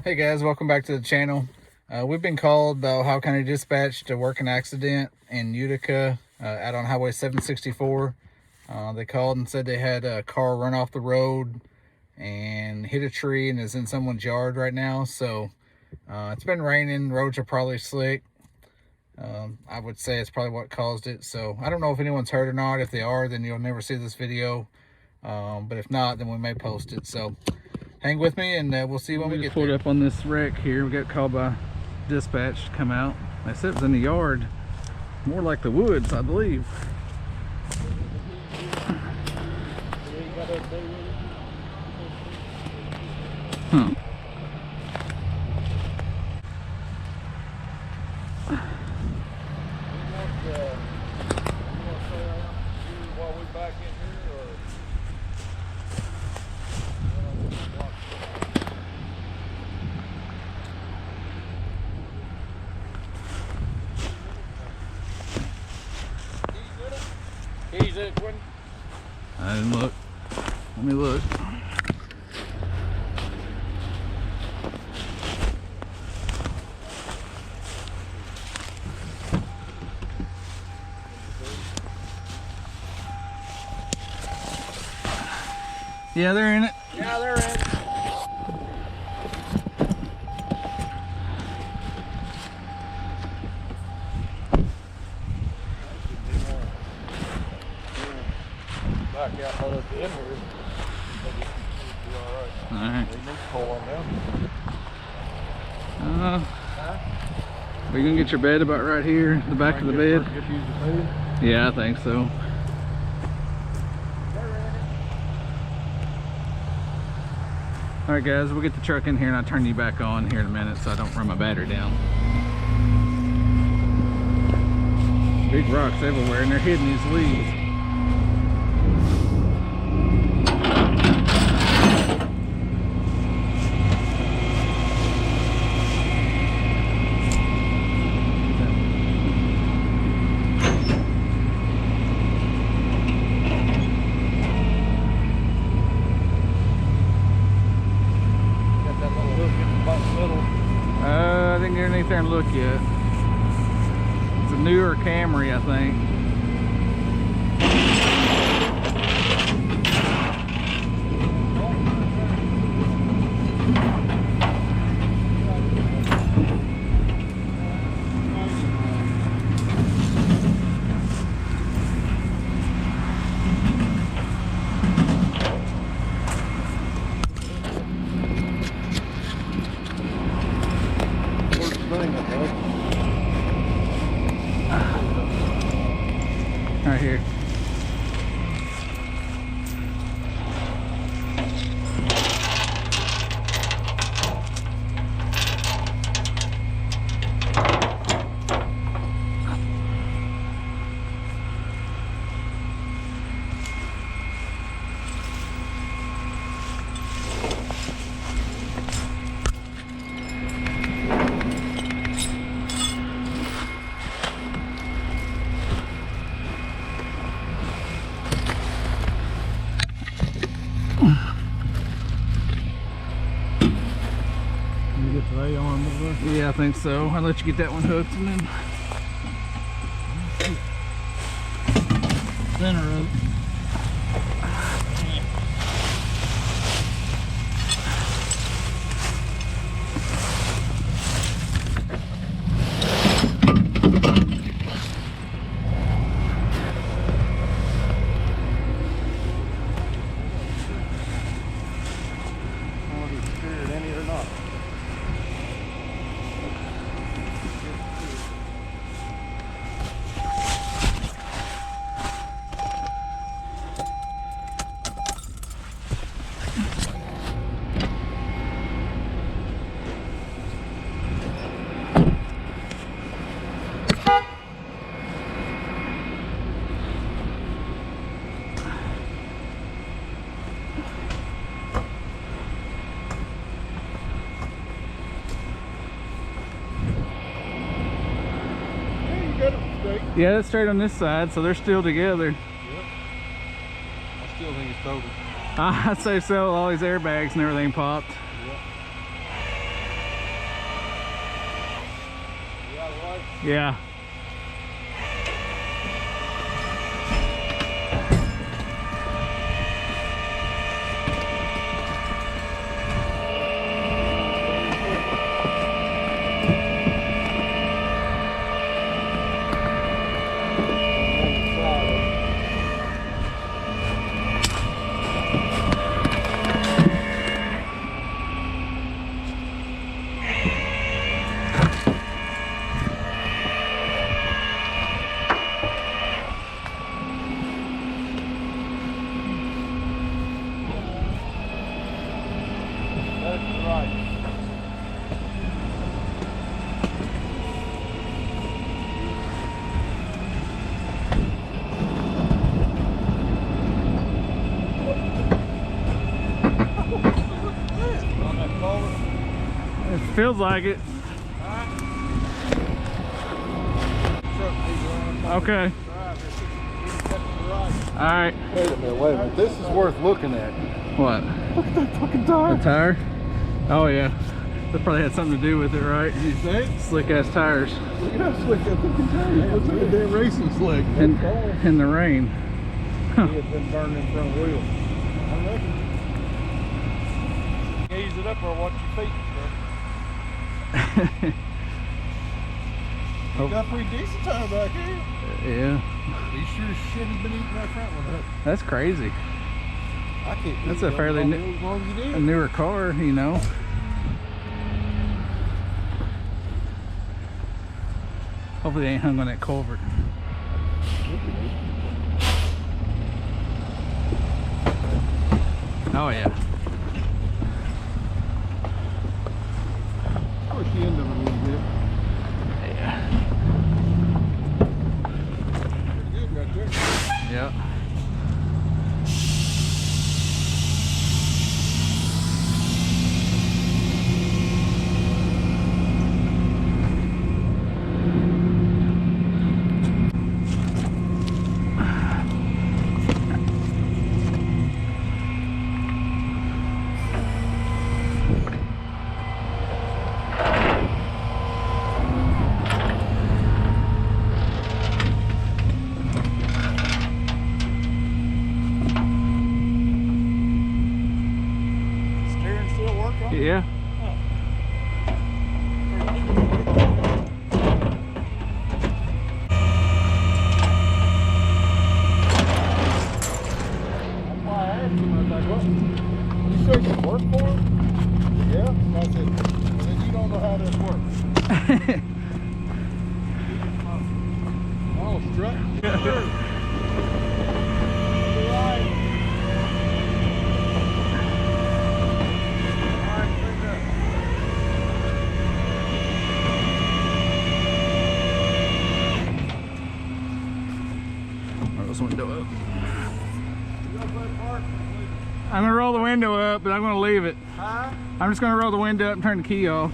Hey guys, welcome back to the channel. We've been called by Ohio County Dispatch to work an accident in Utica out on Highway 764. They called and said they had a car run off the road and hit a tree and is in someone's yard right now. So it's been raining, roads are probably slick. I would say it's probably what caused it. So I don't know if anyone's hurt or not. If they are, then you'll never see this video. But if not, then we may post it. So hang with me and we'll see when we get pulled up on this wreck here. We got called by dispatch to come out. They said it was in the yard, more like the woods, I believe. I didn't look. Let me look. Yeah, they're in it. Yeah, they're in it. Back out of the in here. Alright. They need to pull on them. Are you gonna get your bed about right here, the back of the bed? Yeah, I think so. Alright guys, we'll get the truck in here and I'll turn you back on here in a minute so I don't run my battery down. Big rocks everywhere and they're hitting these leaves. I didn't get underneath there and look yet. It's a newer Camry, I think. Right here. Yeah, I think so. I'll let you get that one hooked and then center of it. Yeah, that's straight on this side, so they're still together. Yep. I still think it's total. I'd say so. All these airbags and everything popped. Yep. Yeah. It feels like it. Okay. Alright. Wait a minute. This is worth looking at. What? Look at that fucking tire. The tire? Oh yeah. That probably had something to do with it, right? You think? Slick ass tires. Look at how slick that fucking tire is. Looks like a damn racing slick. In the rain. Huh. He has been burning in front wheel. I reckon. Ease it up or watch your feet. You got pretty decent tire back here. Yeah. He sure as shit has been eating that front one up. That's crazy. I can't. That's a fairly as long as you a did. newer car, you know. Hopefully they ain't hung on that culvert. Oh yeah. Push the end of it a little bit. Yeah. Pretty good right there. Yeah. Steering still working? Yeah. That's why I asked him. I was like, what? You sure you work for him? Yeah. I said, well, then you don't know how this works. Oh, strut. Roll this window up. I'm gonna roll the window up, but I'm gonna leave it. Huh? I'm just gonna roll the window up and turn the key off.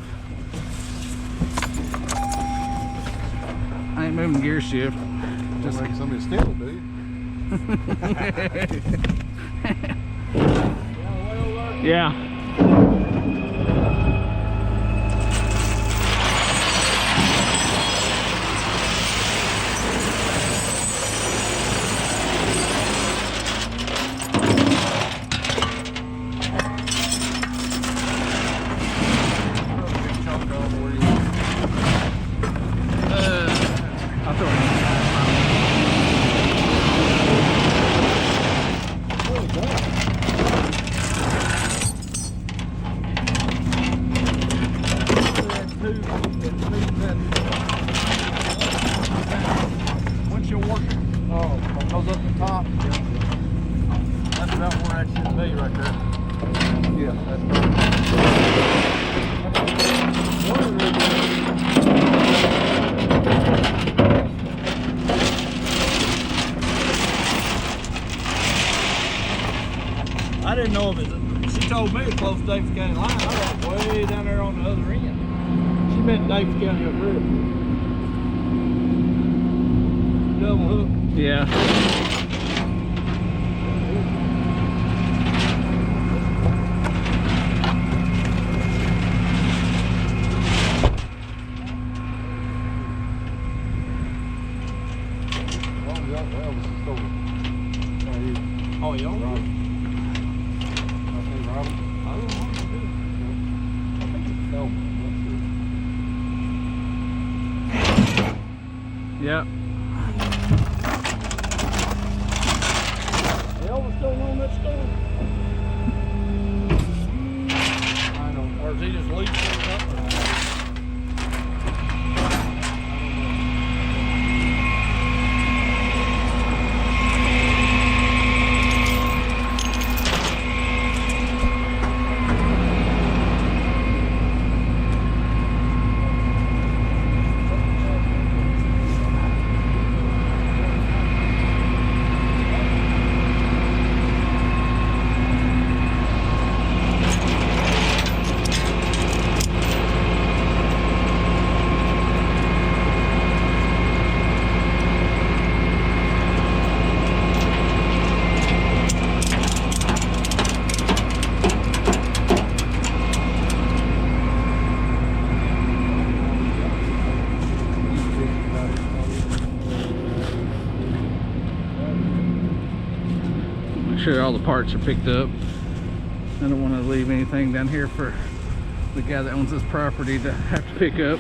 I ain't moving the gear shift. Just like somebody steal it, do you? Yeah. I'll throw it in. Windshield working. Oh, goes up the top. That's about where that should be right there. Yeah, that's I didn't know if it. She told me it's close to Davis County line. I was way down there on the other end. She meant Davis County up river. Double hook. Yeah. Yep. Elvis still on that storm. I don't know. Or is he just leaving it up? Make sure all the parts are picked up. I don't want to leave anything down here for the guy that owns this property to have to pick up.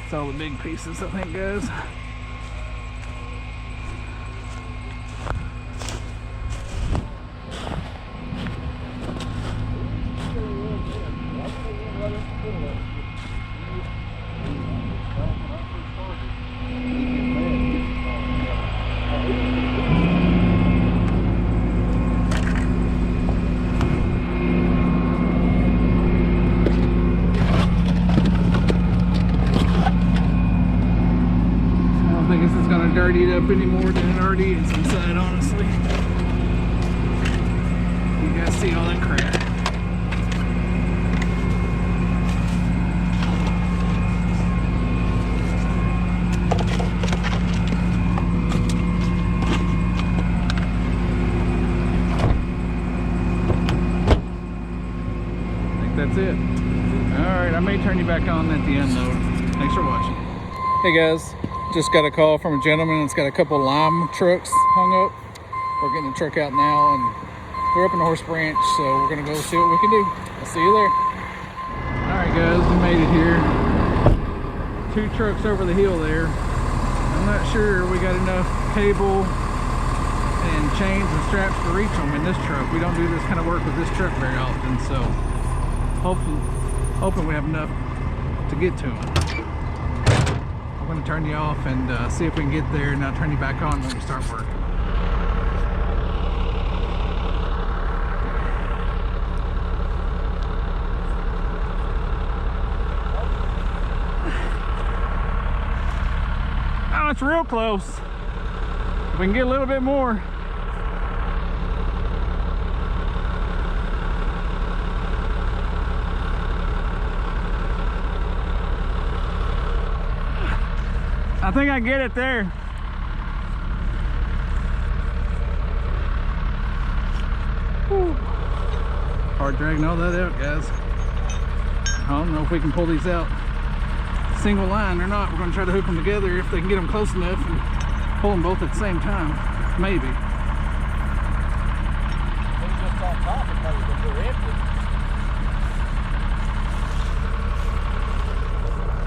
It's all the big pieces, I think, guys. Dirty it up any more than it already is inside, honestly. You guys see all that crap. I think that's it. Alright, I may turn you back on at the end though. Thanks for watching. Hey guys. Just got a call from a gentleman that's got a couple lime trucks hung up. We're getting the truck out now, and we're up in the Horse Branch, so we're gonna go see what we can do. I'll see you there. All right, guys, we made it here. 2 trucks over the hill there. I'm not sure we got enough cable and chains and straps to reach them in this truck. We don't do this kind of work with this truck very often, so hoping we have enough to get to them. I'm going to turn you off and see if we can get there, and I'll turn you back on when we start work. Oh, it's real close. If we can get a little bit more. I think I get it there. Whew. Hard dragging all that out, guys. I don't know if we can pull these out single line or not. We're going to try to hook them together if they can get them close enough and pull them both at the same time. Maybe. Just on top because they're empty.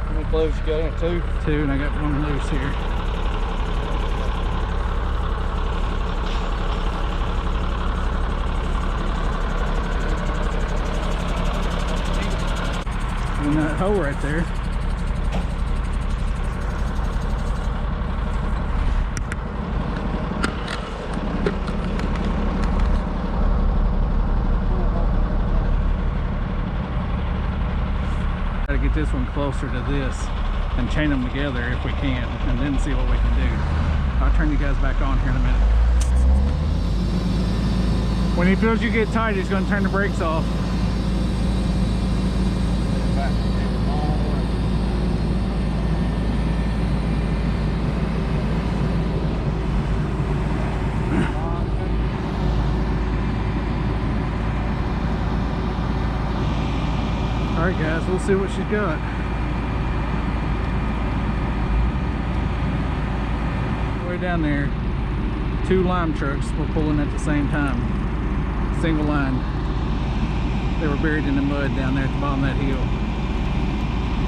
How many clothes you got in it? 2? 2, and I got one loose here. And that hole right there. Try to get this one closer to this and chain them together if we can, and then see what we can do. I'll turn you guys back on here in a minute. When he feels you get tight, he's going to turn the brakes off. All right, guys, we'll see what she's got. Way down there, 2 lime trucks were pulling at the same time. Single line. They were buried in the mud down there at the bottom of that hill.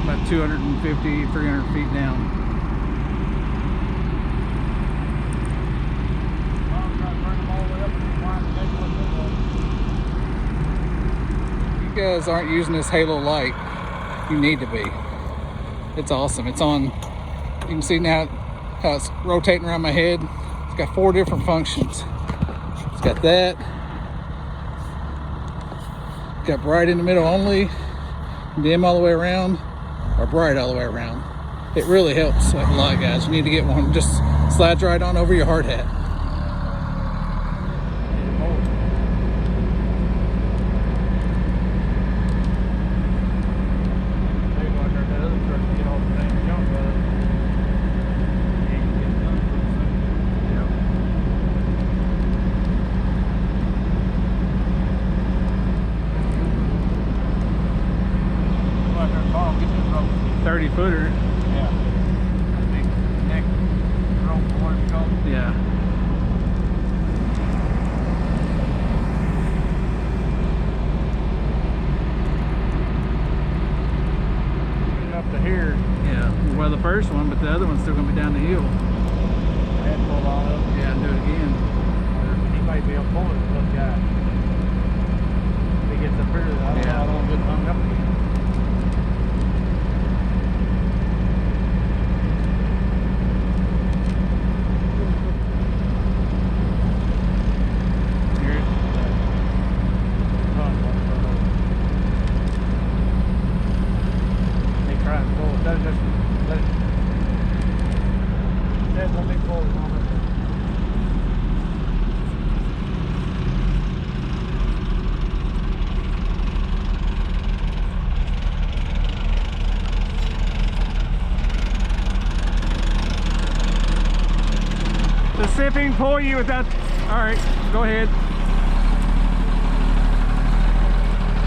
About 250, 300 feet down. If you guys aren't using this halo light, you need to be. It's awesome. It's on, you can see now how it's rotating around my head. It's got 4 different functions. It's got that. It's got bright in the middle only, dim all the way around, or bright all the way around. It really helps a lot, guys. You need to get one. Just slides right on over your hard hat. Footer. Yeah. Big neck rope, what it's called. Yeah. Get up to here. Yeah. Well, the first one, but the other one's still gonna be down the hill. I had to pull all up. Yeah, and do it again. He might be able to pull it, little guy. If he gets up here, I don't get hung up again. See if he can pull you without. All right, go ahead.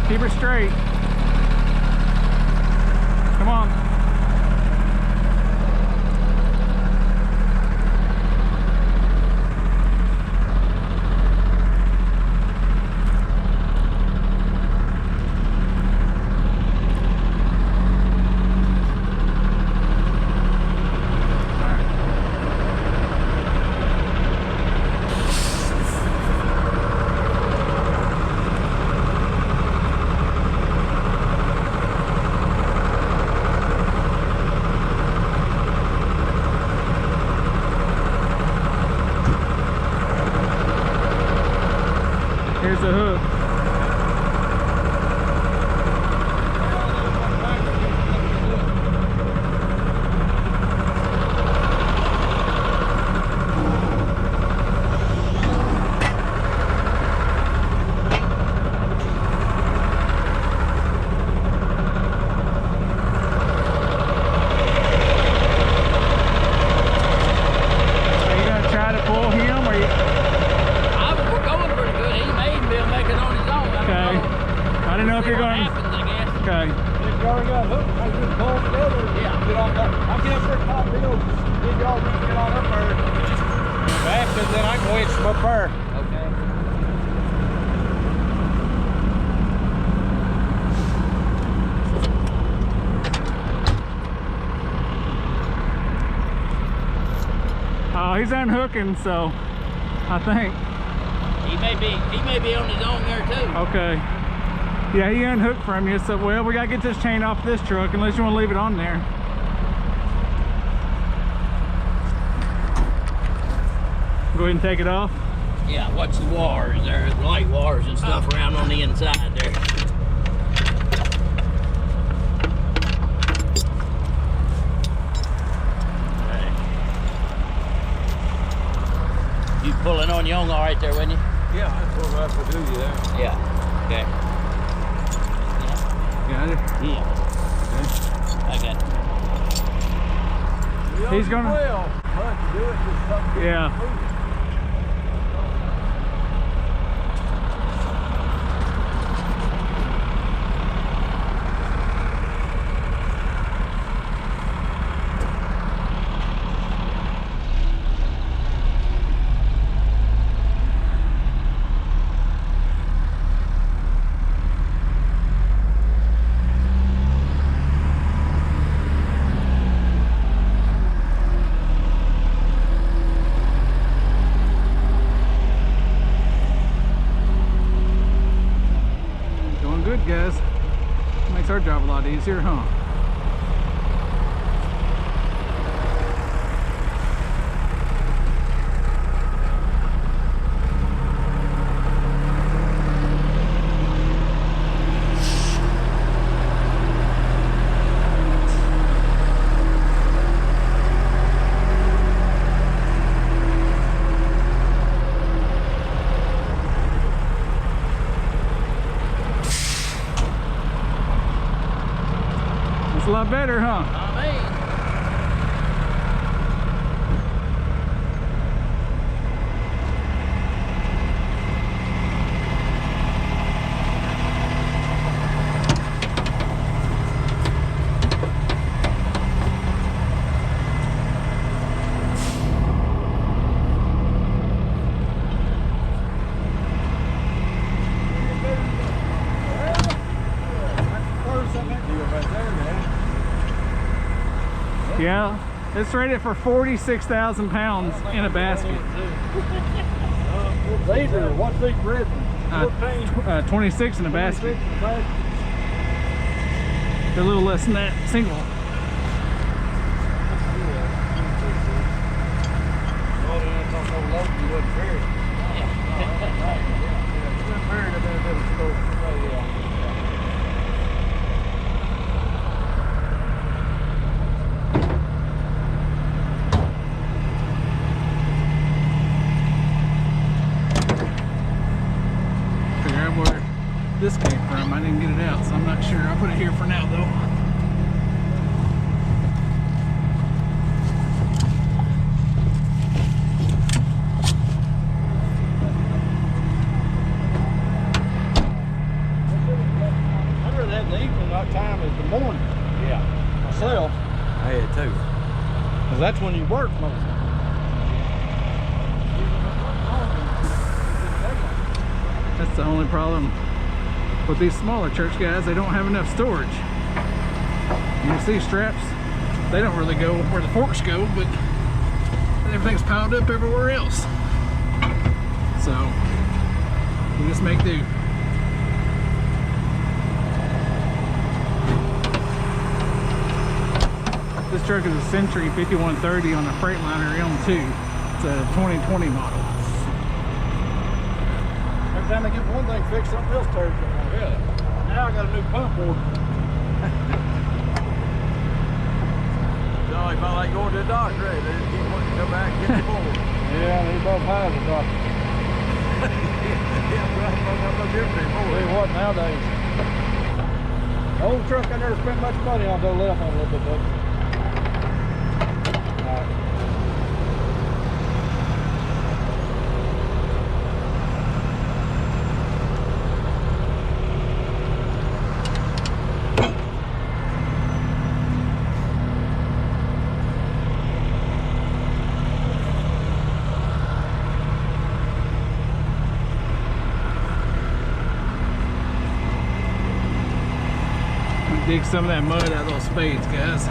Keep her straight. Come on. Here's the hook. Okay. If you already got a hook, I just pull it together. Yeah. Get on there. I'll get up there top hill. Get y'all get on up there. Back, and then I can wait from up there. Okay. Oh, he's unhooking, so I think. He may be on his own there too. Okay. Yeah, he unhooked from you, so well, we gotta get this chain off this truck unless you want to leave it on there. Go ahead and take it off. Yeah, watch the wires there, the light wires and stuff around on the inside there. Okay. You pulling on your own all right there, wasn't you? Yeah, that's what I have to do you there. Yeah. Okay. Got it? Yeah. Okay. I got it. He's gonna. Well, but to do it, just something. Yeah. good, guys. Makes our job a lot easier, huh? A lot better, huh? I mean, Yeah, it's rated for 46,000 pounds in a basket. These are, what's these red ones? 14? 26 in a basket. 26 in a basket. They're a little less than that single. Oh, they ain't got no load, you wouldn't bury it. You wouldn't bury it in that little store. Oh, yeah. Figure out where this came from. I didn't get it out, so I'm not sure. I'll put it here for now, though. I'd rather have the evening time as the morning. Yeah. Myself. I had too. Because that's when you work most of the time. That's the only problem with these smaller church guys. They don't have enough storage. You see straps, they don't really go where the forks go, but everything's piled up everywhere else. So we just make do. This truck is a Century 5130 on a Freightliner M2. It's a 2020 model. Every time I get one thing fixed, something else tears it. Yeah. Now I got a new pump order. Johnny felt like going to the doctor, right? They just keep wanting to come back and get the board. Yeah, they both have a doctor. Tell you what, nowadays, the old truck I never spent much money on, though left on a little bit, though. Dig some of that mud out of those spades, guys.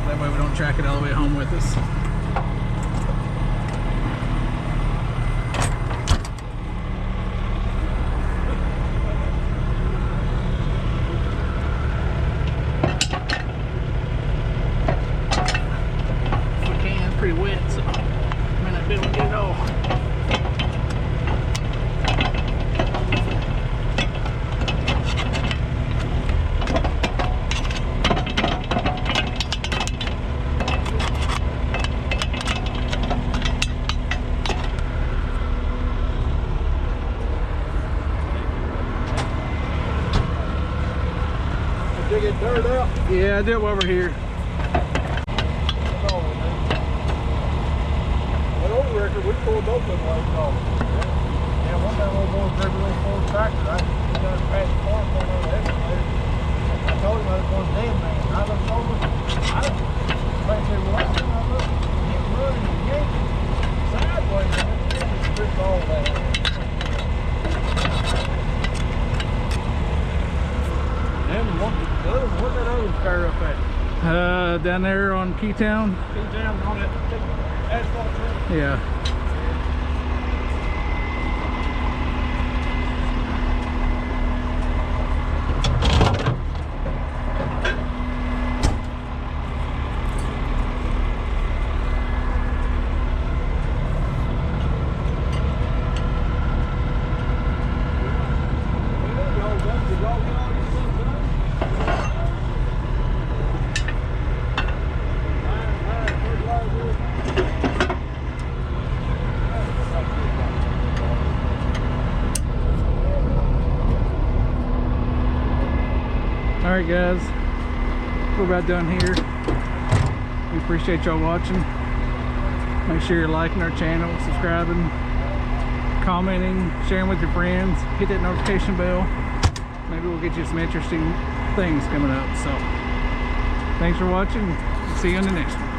That way we don't track it all the way home with us. If we can, it's pretty wet, so may not be able to get it all. Dig it dirt out. Yeah, I do it while we're here. That's all we do. That old record, we pulled both of them like dog. Yeah, one time we were going through a little Ford tractor. I done past the farm on the excavator. I told him I was going to dead man. I looked over. I said, well, last time I looked, he was running and yanking sideways. And it just ripped all that out. Then what's that other car up at? Down there on Keytown. He's down on that asphalt track. Yeah. Alright guys, we're about done here. We appreciate y'all watching. Make sure you're liking our channel, subscribing, commenting, sharing with your friends. Hit that notification bell. Maybe we'll get you some interesting things coming up. So thanks for watching. See you in the next one.